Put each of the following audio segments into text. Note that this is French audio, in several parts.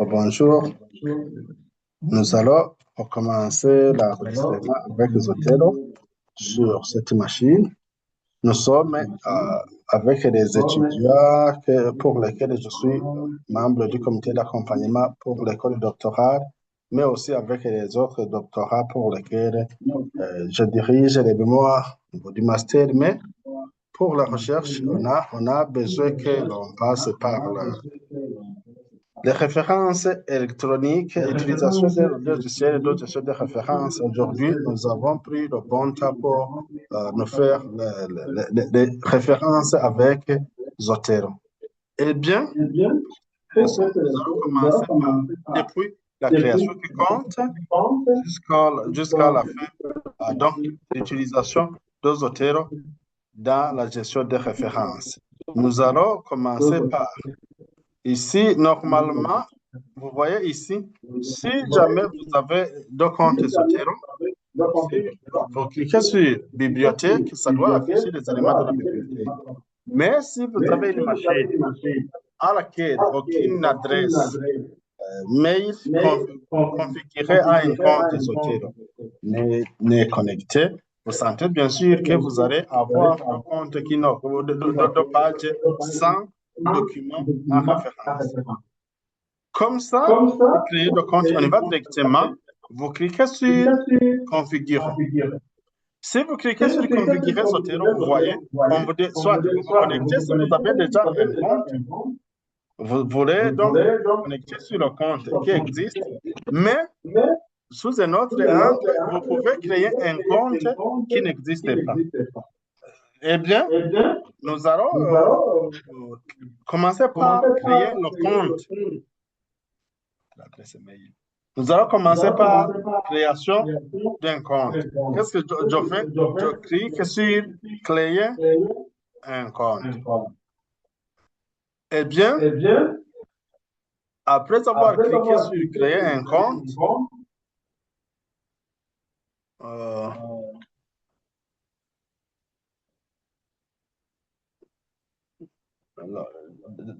Bonjour, nous allons recommencer l'enregistrement avec Zotero sur cette machine. Nous sommes avec des étudiants pour lesquels je suis membre du comité d'accompagnement pour l'école doctorale, mais aussi avec les autres doctorats pour lesquels je dirige les mémoires au niveau du master. Mais pour la recherche, on a besoin que l'on passe par les références électroniques, utilisation des logiciels et d'autres de référence. Aujourd'hui, nous avons pris le bon temps pour nous faire les références avec Zotero. Eh bien, nous allons commencer depuis la création du compte jusqu'à la fin donc l'utilisation de Zotero dans la gestion des références. Nous allons commencer par ici, normalement, vous voyez ici, si jamais vous avez deux comptes Zotero, vous cliquez sur bibliothèque, ça doit afficher les éléments de la bibliothèque. Mais si vous avez une machine à laquelle aucune adresse mail configurée à un compte Zotero n'est connectée, vous sentez bien sûr que vous allez avoir un compte qui n'a de page sans document en référence. Comme ça, pour créer le compte, on y va directement. Vous cliquez sur configurer. Si vous cliquez sur configurer Zotero, vous voyez, on vous dit soit vous vous connectez si vous avez déjà un compte. Vous voulez donc vous connecter sur le compte qui existe, mais sous un autre angle, vous pouvez créer un compte qui n'existe pas. Eh bien, nous allons commencer par créer le compte. L'adresse mail. Nous allons commencer par création d'un compte. Qu'est-ce que je fais? Je clique sur créer un compte. Eh bien, après avoir cliqué sur créer un compte,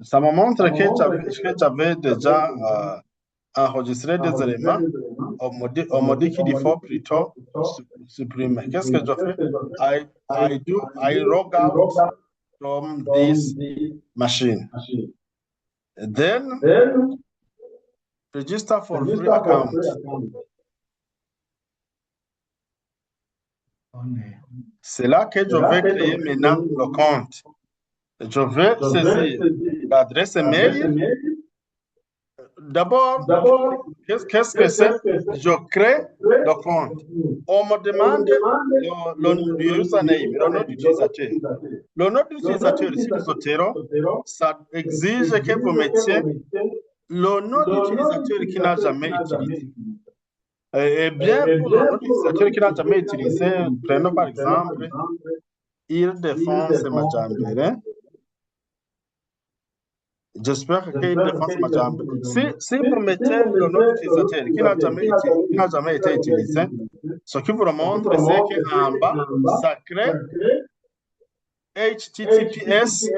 ça me montre que j'avais déjà enregistré des éléments. On me dit qu'il faut plutôt supprimer. Qu'est-ce que je fais? I log out from this machine. Then register for free account. C'est là que je vais créer maintenant le compte. Je vais saisir l'adresse mail. D'abord, qu'est-ce que c'est? Je crée le compte. On me demande le username, le nom d'utilisateur. Le nom d'utilisateur ici de Zotero, ça exige que vous mettiez le nom d'utilisateur qui n'a jamais utilisé. Eh bien, pour le nom d'utilisateur qui n'a jamais utilisé, prenons par exemple Île-de-France Majambere. J'espère qu'Île-de-France Majambere. Si vous mettez le nom d'utilisateur qui n'a jamais été utilisé, ce qui vous montre, c'est qu'en bas, ça crée https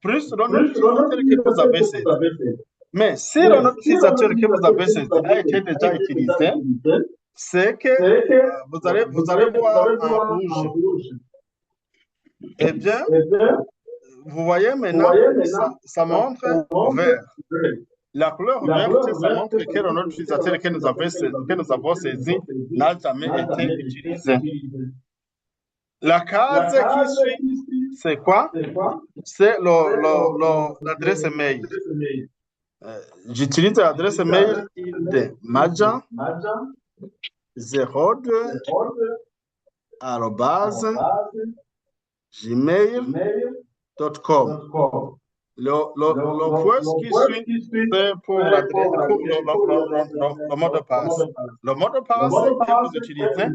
plus le nom d'utilisateur que vous avez saisi. Mais si le nom d'utilisateur que vous avez saisi a été déjà utilisé, c'est que vous allez voir en rouge. Eh bien, vous voyez maintenant, ça montre vert. La couleur verte, ça montre que le nom d'utilisateur que nous avons saisi n'a jamais été utilisé. La case qui suit, c'est quoi? C'est l'adresse mail. J'utilise l'adresse mail de Maja 02 @gmail.com. Le point qui suit, c'est pour le mot de passe. Le mot de passe que vous utilisez,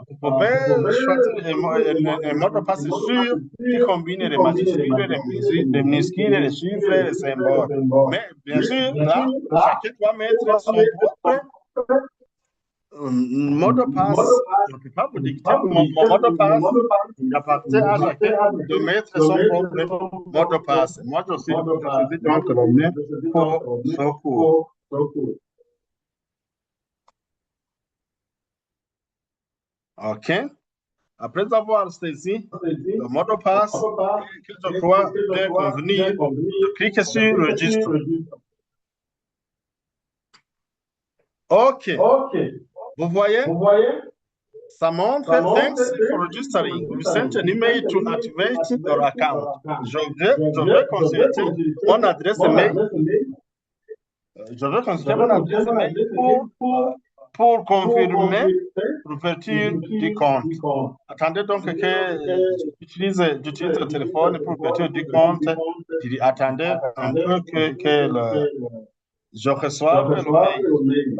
vous pouvez choisir un mot de passe sûr qui combine les majuscules, les minuscules, les chiffres et les symboles. Mais bien sûr, là, chacun doit mettre son propre mot de passe, on ne peut pas vous dicter mon mot de passe. Il appartient à chacun de mettre son propre mot de passe. Moi, je suis donc le mien pour ce cours. OK. Après avoir saisi le mot de passe que je crois bien convenir, je clique sur Registre. OK. Vous voyez? Ça montre Thanks for registering. We sent an email to activate your account. Je vais consulter mon adresse mail. Je vais consulter mon adresse mail pour confirmer l'ouverture du compte. Attendez donc que j'utilise le téléphone pour l'ouverture du compte. Puis attendez un peu que je reçoive le mail.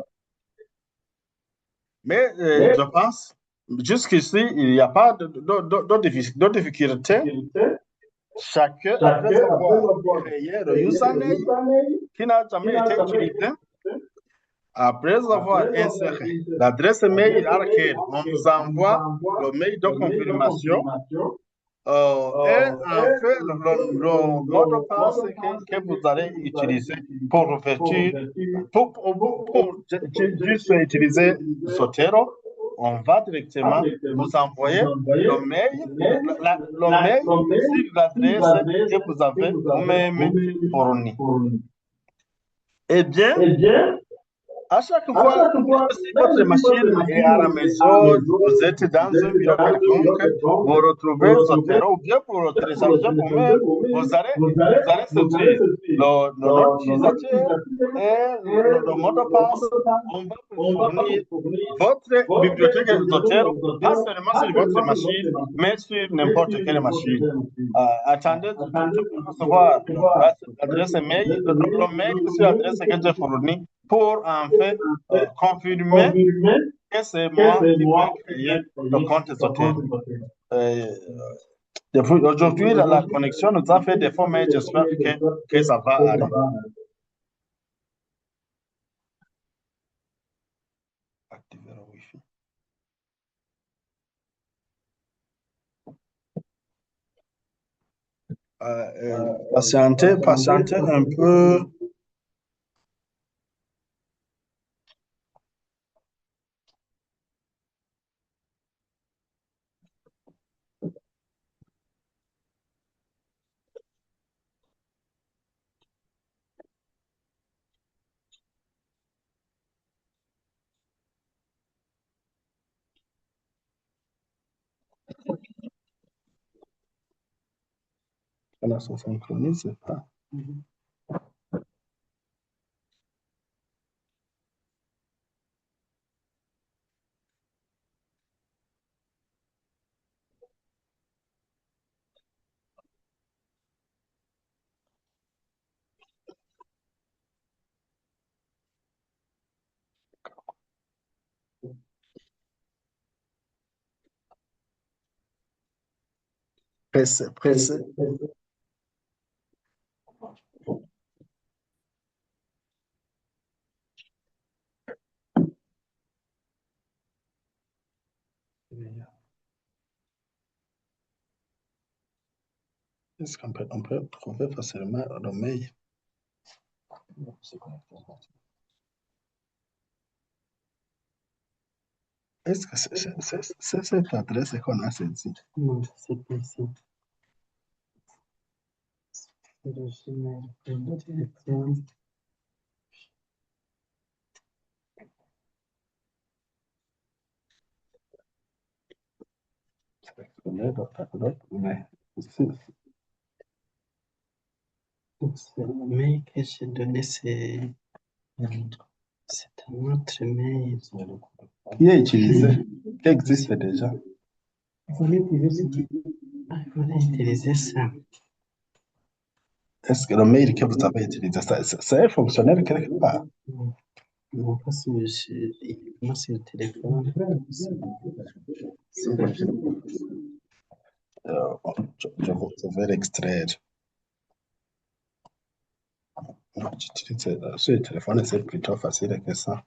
Mais je pense, jusqu'ici, il n'y a pas de difficulté. Chacun, après avoir créé le username qui n'a jamais été utilisé, après avoir inséré l'adresse mail à laquelle on vous envoie le mail de confirmation, et en fait, le mot de passe que vous allez utiliser pour l'ouverture, pour juste utiliser Zotero, on va directement vous envoyer le mail sur l'adresse que vous avez vous-même fournie. Eh bien, à chaque fois, si votre machine est à la maison, vous êtes dans un bureau quelconque, vous retrouvez Zotero ou bien pour le télécharger vous-même, vous allez saisir le nom d'utilisateur et le mot de passe. On va vous fournir votre bibliothèque Zotero, pas seulement sur votre machine, mais sur n'importe quelle machine. Attendez, je peux recevoir l'adresse mail, le mail sur l'adresse que j'ai fournie pour en fait confirmer que c'est moi qui vais créer le compte Zotero. Aujourd'hui, la connexion nous a fait défaut, mais j'espère que ça va aller. Activer le Wi-Fi. Patientez un peu. Là, ça synchronise pas. Pressez. Est-ce qu'on peut trouver facilement le mail? Est-ce que c'est cette adresse qu'on a saisie? Non, c'est pas ça. C'est le Gmail. Le mail que j'ai donné, c'est un autre mail. Qui est utilisé, qui existe déjà. Il fallait utiliser ça. Est-ce que le mail que vous avez utilisé, c'est fonctionnel quelque part? Non, pas sur moi, c'est le téléphone. Je vais l'extraire. Non, j'utilise sur le téléphone, c'est plutôt facile que ça.